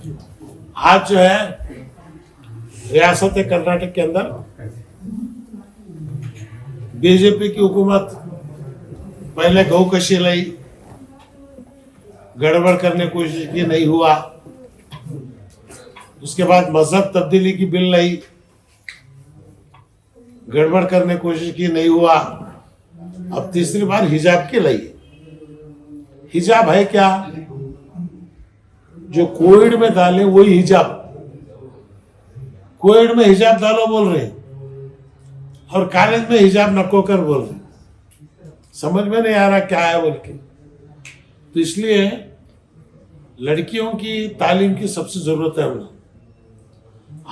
आज जो है रियासत कर्नाटक के अंदर बीजेपी की हुकूमत पहले गौकशी लाई, गड़बड़ करने की कोशिश की, नहीं हुआ। उसके बाद मजहब तब्दीली की बिल लाई, गड़बड़ करने की कोशिश की, नहीं हुआ। अब तीसरी बार हिजाब की लाई। हिजाब है क्या? जो कोविड में डाले वही हिजाब। कोविड में हिजाब डालो बोल रहे और कॉलेज में हिजाब नको कर बोल रहे। समझ में नहीं आ रहा क्या है बोल के। तो इसलिए लड़कियों की तालीम की सबसे जरूरत है हमें।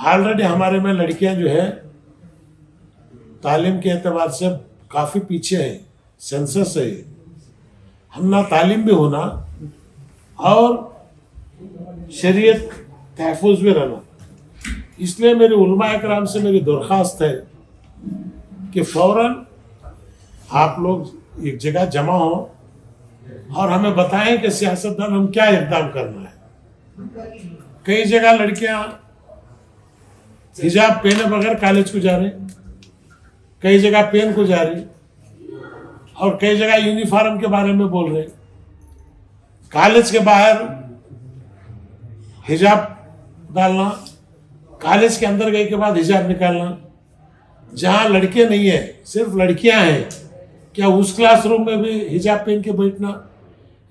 ऑलरेडी हमारे में लड़कियां जो है तालीम के एतबार से काफी पीछे है, सेंसस है। हम ना तालीम भी होना और शरीयत तहफुज भी रहना। इसलिए मेरे उलमा इकराम से मेरी दरख्वास्त है कि फौरन आप लोग एक जगह जमा हो और हमें बताएं कि सियासतदान हम क्या इक़दाम करना है। कई जगह लड़कियां हिजाब पहने बगैर कॉलेज को जा रही, कई जगह पेन को जा रही और कई जगह यूनिफॉर्म के बारे में बोल रहे। कॉलेज के बाहर हिजाब डालना, कॉलेज के अंदर गए के बाद हिजाब निकालना। जहां लड़के नहीं है, सिर्फ लड़कियां हैं, क्या उस क्लासरूम में भी हिजाब पहन के बैठना?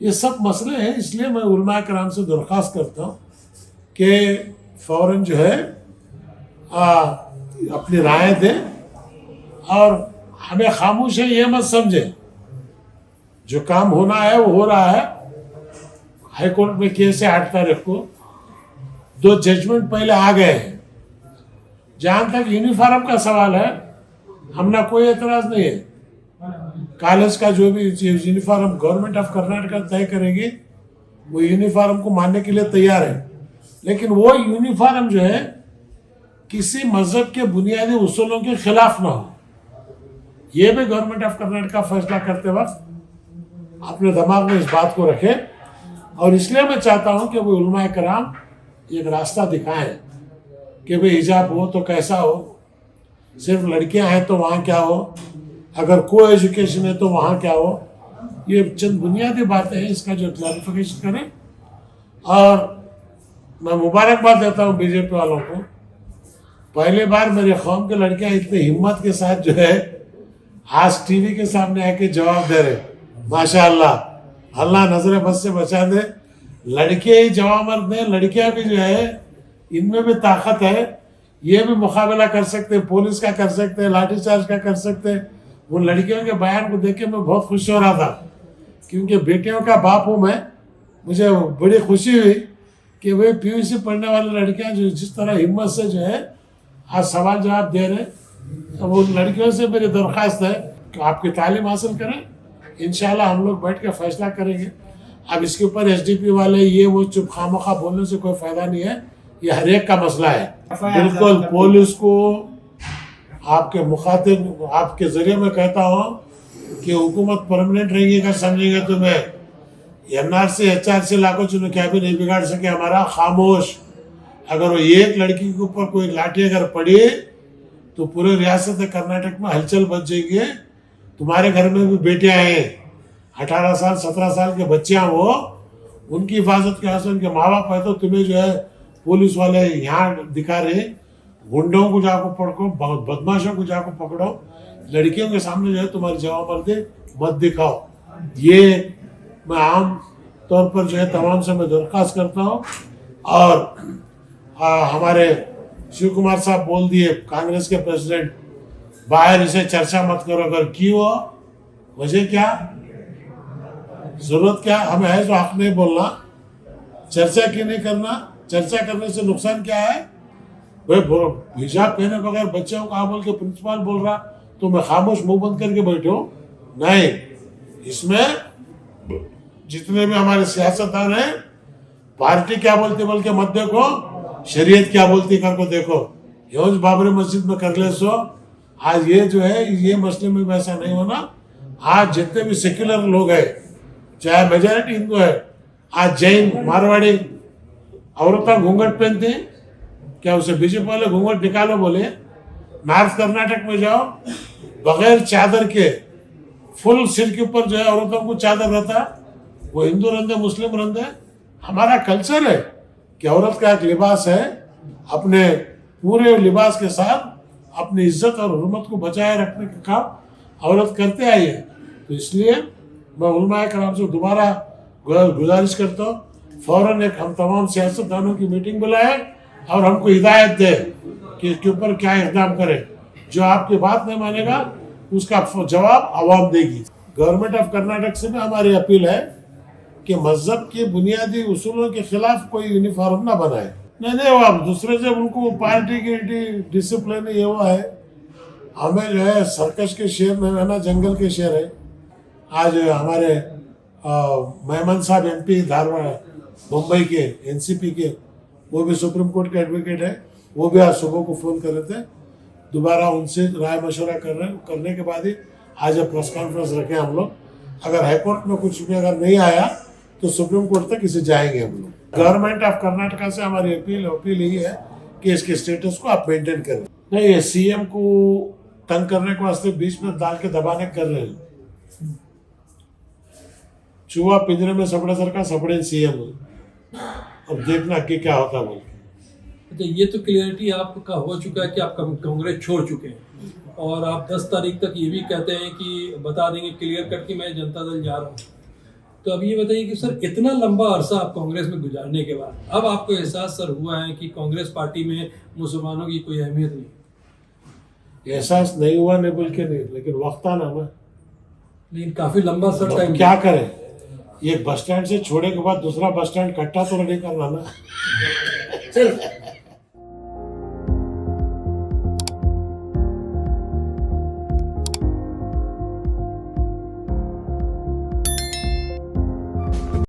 ये सब मसले हैं। इसलिए मैं उलमा कराम से दरख्वास्त करता हूँ कि फौरन जो है अपनी राय दें और हमें खामोश है ये मत समझे। जो काम होना है वो हो रहा है। हाईकोर्ट में केस है 8 तारीख को, 2 जजमेंट पहले आ गए हैं। जहां तक यूनिफॉर्म का सवाल है, हमने कोई एतराज नहीं है। कॉलेज का जो भी यूनिफॉर्म गवर्नमेंट ऑफ कर्नाटक तय करेगी, वो यूनिफॉर्म को मानने के लिए तैयार है। लेकिन वो यूनिफॉर्म जो है किसी मजहब के बुनियादी उसूलों के खिलाफ ना हो, ये भी गवर्नमेंट ऑफ कर्नाटक का फैसला करते वक्त अपने दिमाग में इस बात को रखे। और इसलिए मैं चाहता हूं कि वो उलमा कराम एक रास्ता दिखाएं कि भाई हिजाब हो तो कैसा हो, सिर्फ लड़कियां हैं तो वहाँ क्या हो, अगर को एजुकेशन है तो वहाँ क्या हो। ये चंद बुनियादी बातें हैं, इसका जो क्लैरिफिकेशन करें। और मैं मुबारकबाद देता हूँ बीजेपी वालों को। पहली बार मेरे कौम के लड़कियां इतनी हिम्मत के साथ जो है आज टीवी के सामने आके जवाब दे रहे। माशाअल्लाह, अल्लाह नजर बस से बचा दे। लड़के ही जवाब दें, लड़कियां भी जो है इनमें भी ताकत है। ये भी मुकाबला कर सकते हैं, पुलिस का कर सकते हैं, लाठीचार्ज का कर सकते हैं। वो लड़कियों के बयान को देख के मैं बहुत खुश हो रहा था, क्योंकि बेटियों का बाप हूँ मैं। मुझे बड़ी खुशी हुई कि भाई पीयूसी पढ़ने वाली लड़कियां जो जिस तरह हिम्मत से जो है आज सवाल जवाब दे रहे। तो वो लड़कियों से मेरी दरख्वास्त है कि आपकी तालीम हासिल करें। इंशाल्लाह हम लोग बैठ के फैसला करेंगे। अब इसके ऊपर एसडीपी वाले ये वो चुप खामोखा बोलने से कोई फायदा नहीं है। ये हर एक का मसला है। बिल्कुल पुलिस को आपके मुखातिब आपके जरिए मैं कहता हूँ कि हुकूमत परमानेंट रहेगी अगर समझेंगे तो मैं एनआरसी एचआरसी लाखों चुनो क्या भी नहीं बिगाड़ सके हमारा। खामोश। अगर वो एक लड़की के ऊपर कोई लाठी अगर पड़ी तो पूरे रियासत कर्नाटक में हलचल बच जाएगी। तुम्हारे घर में भी बेटियां हैं, 18 साल 17 साल के बच्चियां, वो उनकी हिफाजत के वास्ते उनके माँ बाप है। तो तुम्हें जो है पुलिस वाले यहाँ दिखा रहे, गुंडों को जाको पकड़ो, बदमाशों को जाको पकड़ो, लड़कियों के सामने जो है तुम्हारी जवाबवर्दी मत दिखाओ। ये मैं आम तौर पर जो है तमाम से मैं दरख्वास्त करता हूँ। और हमारे शिव कुमार साहब बोल दिए, कांग्रेस के प्रेसिडेंट, बाहर इसे चर्चा मत करो। अगर की हो वजह क्या, जरूरत क्या? हमें है जो हक नहीं बोलना, चर्चा क्यों नहीं करना? चर्चा करने से नुकसान क्या है? भाई हिजाब पहने बगैर बच्चों को बोल के प्रिंसिपल बोल रहा तो मैं खामोश मुंह बंद करके बैठो? नहीं। इसमें जितने भी हमारे सियासतदान हैं, पार्टी क्या बोलती बोल के मत देखो, शरीयत क्या बोलती कर को देखो। योज बाबरी मस्जिद में कर ले सो। आज ये जो है ये मसले में वैसा नहीं होना। आज जितने भी सेक्युलर लोग हैं, चाहे मेजॉरिटी हिंदू है, आज जैन, मारवाड़ी, औरतें घूंघट पहनती, क्या उसे बीजेपी वाले घूंघट निकालो बोले? नॉर्थ कर्नाटक में जाओ, बगैर चादर के फुल सिर के ऊपर जो है औरतों को चादर रहता, वो हिंदू रंधे मुस्लिम रंधे। हमारा कल्चर है कि औरत का एक लिबास है, अपने पूरे लिबास के साथ अपनी इज्जत और हुर्मत को बचाए रखने का काम औरत करते आई है। तो इसलिए मैं उलमाए कराम से दोबारा गुजारिश करता हूँ, फौरन एक हम तमाम सियासतदानों की मीटिंग बुलाए और हमको हिदायत दे कि इसके ऊपर क्या इकदाम करें। जो आपकी बात नहीं मानेगा उसका जवाब आवाम देगी। गवर्नमेंट ऑफ कर्नाटक से भी हमारी अपील है कि मजहब के बुनियादी उसूलों के खिलाफ कोई यूनिफॉर्म ना बनाए। नहीं वो आप दूसरे से उनको पार्टी की डिसिप्लिन ये वो है, हमें जो है सर्कस के शेर में रहना, जंगल के शेर है। आज हमारे मेमन साहब MP धारवाड़ मुंबई के NCP के, वो भी सुप्रीम कोर्ट के एडवोकेट है, वो भी आज सुबह को फ़ोन कर रहे थे। दोबारा उनसे राय मशवरा करने के बाद ही आज प्रेस कॉन्फ्रेंस रखें हम लोग। अगर हाईकोर्ट में कुछ भी अगर नहीं आया तो सुप्रीम कोर्ट तक इसे जाएंगे हम लोग। गवर्नमेंट ऑफ कर्नाटका से हमारी अपील यही है कि इसके स्टेटस को आप मेंटेन करें। नहीं, ये CM को तंग करने के वास्ते बीच में डाल के दबाने कर रहे हैं। चूहा पिंजरे में सपड़े सर का सपड़े CM, अब देखना कि क्या होता है बोल। अच्छा, ये तो क्लियरिटी आपका हो चुका है कि आप कांग्रेस छोड़ चुके हैं और आप 10 तारीख तक ये भी कहते हैं कि बता देंगे क्लियर कट कि मैं जनता दल जा रहा हूँ। तो अब ये बताइए कि सर इतना लंबा अरसा आप कांग्रेस में गुजारने के बाद अब आपको एहसास सर हुआ है कि कांग्रेस पार्टी में मुसलमानों की कोई अहमियत नहीं? एहसास नहीं हुआ नहीं बोल के नहीं, लेकिन वक्त आना ना। लेकिन काफी लंबा सर टाइम क्या करें, ये बस स्टैंड से छोड़े के बाद दूसरा बस स्टैंड कट्टा तो नहीं करना ना। चल